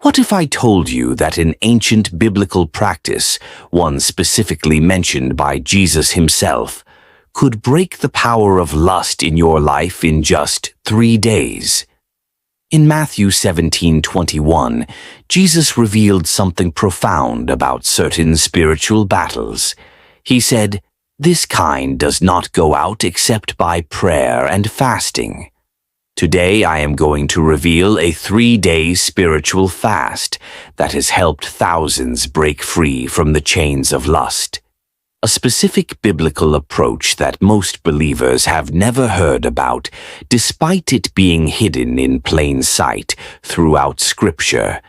What if I told you that an ancient biblical practice, one specifically mentioned by Jesus himself, could break the power of lust in your life in just 3 days? In Matthew 17:21, Jesus revealed something profound about certain spiritual battles. He said, "This kind does not go out except by prayer and fasting." Today I am going to reveal a 3-day spiritual fast that has helped thousands break free from the chains of lust. A specific biblical approach that most believers have never heard about, despite it being hidden in plain sight throughout Scripture.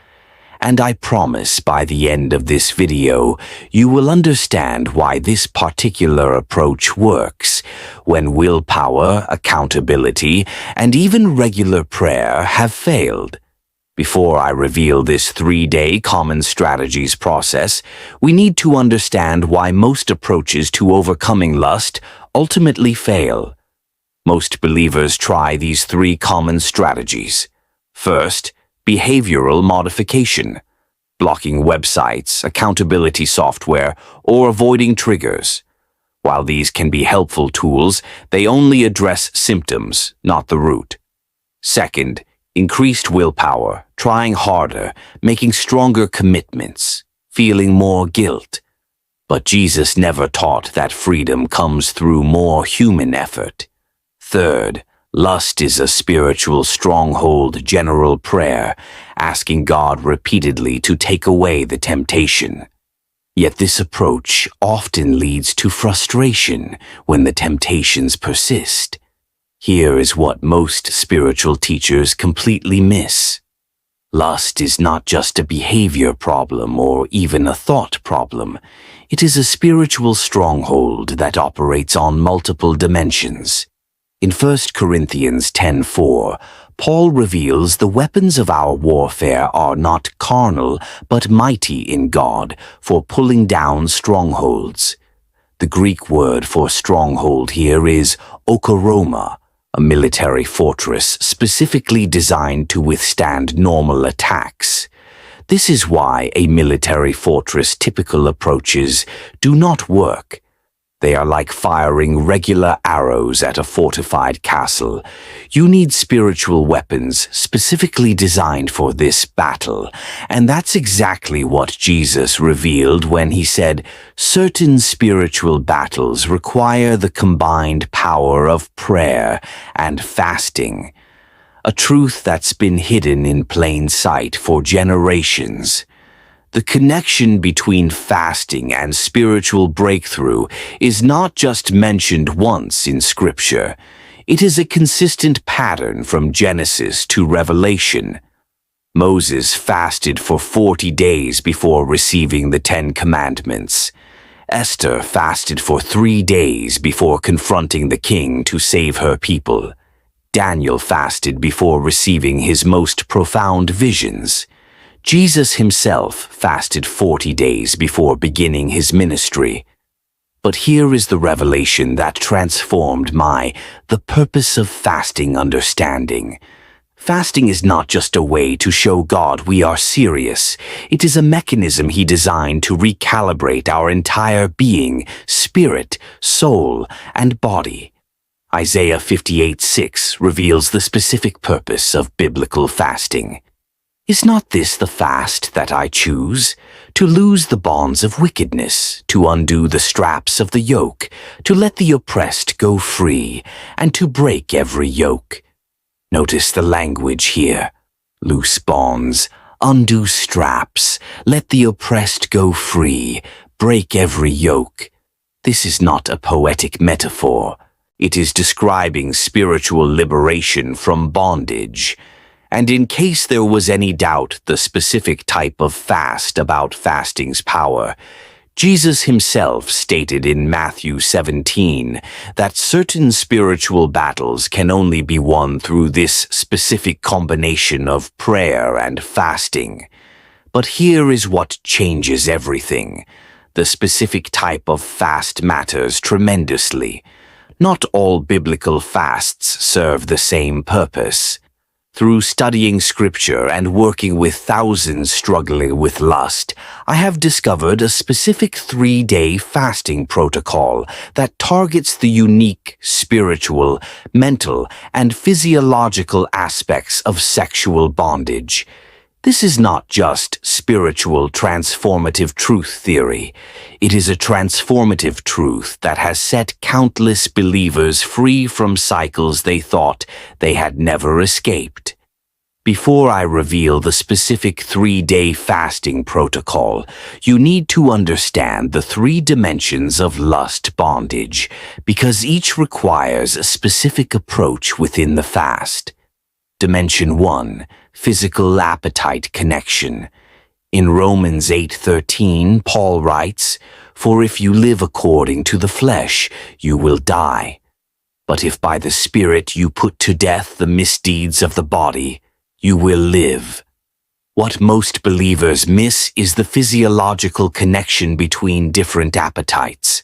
And I promise by the end of this video, you will understand why this particular approach works when willpower, accountability, and even regular prayer have failed. Before I reveal this 3-day common strategies process, we need to understand why most approaches to overcoming lust ultimately fail. Most believers try these 3 common strategies. First, behavioral modification, blocking websites, accountability software, or avoiding triggers. While these can be helpful tools, they only address symptoms, not the root. Second, increased willpower, trying harder, making stronger commitments, feeling more guilt. But Jesus never taught that freedom comes through more human effort. Third, lust is a spiritual stronghold general prayer, asking God repeatedly to take away the temptation. Yet this approach often leads to frustration when the temptations persist. Here is what most spiritual teachers completely miss. Lust is not just a behavior problem or even a thought problem. It is a spiritual stronghold that operates on multiple dimensions. In 1 Corinthians 10:4, Paul reveals the weapons of our warfare are not carnal, but mighty in God for pulling down strongholds. The Greek word for stronghold here is okoroma, a military fortress specifically designed to withstand normal attacks. This is why a military fortress typical approaches do not work. They are like firing regular arrows at a fortified castle. You need spiritual weapons specifically designed for this battle, and that's exactly what Jesus revealed when he said, certain spiritual battles require the combined power of prayer and fasting, a truth that's been hidden in plain sight for generations. The connection between fasting and spiritual breakthrough is not just mentioned once in Scripture. It is a consistent pattern from Genesis to Revelation. Moses fasted for 40 days before receiving the 10 Commandments. Esther fasted for 3 days before confronting the king to save her people. Daniel fasted before receiving his most profound visions. Jesus himself fasted 40 days before beginning his ministry. But here is the revelation that transformed the purpose of fasting understanding. Fasting is not just a way to show God we are serious. It is a mechanism he designed to recalibrate our entire being, spirit, soul, and body. Isaiah 58:6 reveals the specific purpose of biblical fasting. Is not this the fast that I choose? To loose the bonds of wickedness, to undo the straps of the yoke, to let the oppressed go free, and to break every yoke. Notice the language here. Loose bonds, undo straps, let the oppressed go free, break every yoke. This is not a poetic metaphor. It is describing spiritual liberation from bondage. And in case there was any doubt the specific type of fast about fasting's power, Jesus himself stated in Matthew 17 that certain spiritual battles can only be won through this specific combination of prayer and fasting. But here is what changes everything. The specific type of fast matters tremendously. Not all biblical fasts serve the same purpose. Through studying scripture and working with thousands struggling with lust, I have discovered a specific 3-day fasting protocol that targets the unique spiritual, mental, and physiological aspects of sexual bondage. This is not just spiritual transformative truth theory. It is a transformative truth that has set countless believers free from cycles they thought they had never escaped. Before I reveal the specific 3-day fasting protocol, you need to understand the 3 dimensions of lust bondage, because each requires a specific approach within the fast. Dimension 1. Physical appetite connection. In Romans 8:13, Paul writes, "For if you live according to the flesh, you will die. But if by the Spirit you put to death the misdeeds of the body, you will live." What most believers miss is the physiological connection between different appetites.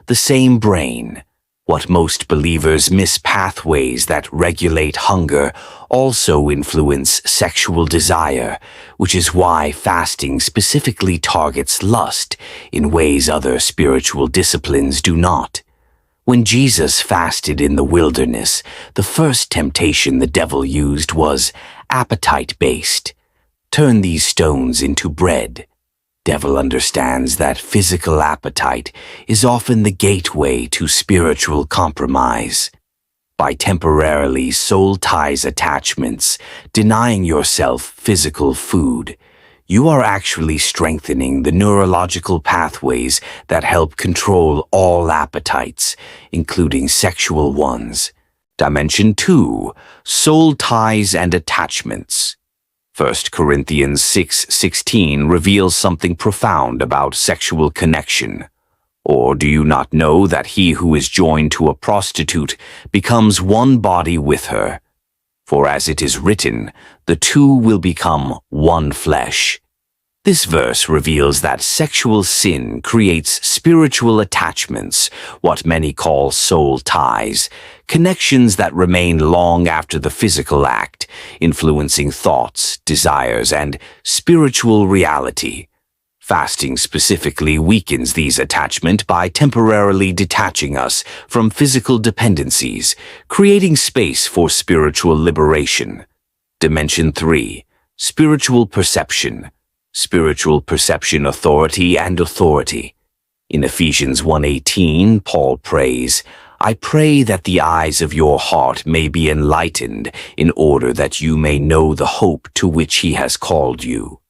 The same brain. What most believers miss pathways that regulate hunger also influence sexual desire, which is why fasting specifically targets lust in ways other spiritual disciplines do not. When Jesus fasted in the wilderness, the first temptation the devil used was appetite-based. Turn these stones into bread. Devil understands that physical appetite is often the gateway to spiritual compromise. By temporarily soul ties attachments, denying yourself physical food, you are actually strengthening the neurological pathways that help control all appetites, including sexual ones. Dimension 2. Soul ties and attachments. 1 Corinthians 6:16 reveals something profound about sexual connection. Or do you not know that he who is joined to a prostitute becomes one body with her? For as it is written, the two will become one flesh. This verse reveals that sexual sin creates spiritual attachments, what many call soul ties, connections that remain long after the physical act, influencing thoughts, desires, and spiritual reality. Fasting specifically weakens these attachments by temporarily detaching us from physical dependencies, creating space for spiritual liberation. Dimension 3. Spiritual perception. Spiritual perception, authority, and authority. In Ephesians 1:18, Paul prays, "I pray that the eyes of your heart may be enlightened, in order that you may know the hope to which he has called you."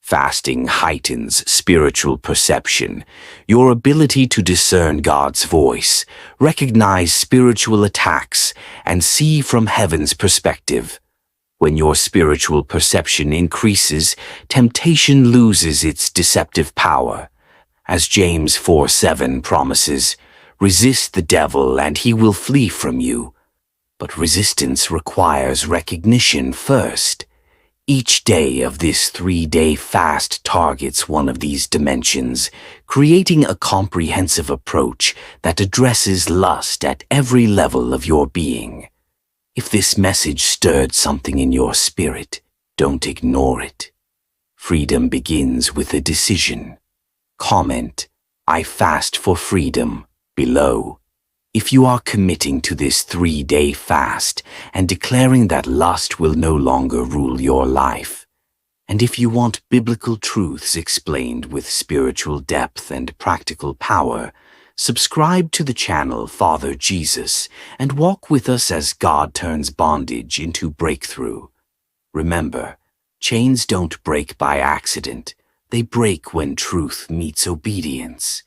Fasting heightens spiritual perception, your ability to discern God's voice, recognize spiritual attacks, and see from heaven's perspective. When your spiritual perception increases, temptation loses its deceptive power. As James 4:7 promises, resist the devil and he will flee from you. But resistance requires recognition first. Each day of this 3-day fast targets one of these dimensions, creating a comprehensive approach that addresses lust at every level of your being. If this message stirred something in your spirit, don't ignore it. Freedom begins with a decision. Comment, "I fast for freedom," below. If you are committing to this 3-day fast and declaring that lust will no longer rule your life, and if you want biblical truths explained with spiritual depth and practical power, subscribe to the channel Father Jesus and walk with us as God turns bondage into breakthrough. Remember, chains don't break by accident. They break when truth meets obedience.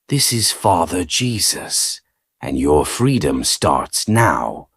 This is Father Jesus, and your freedom starts now.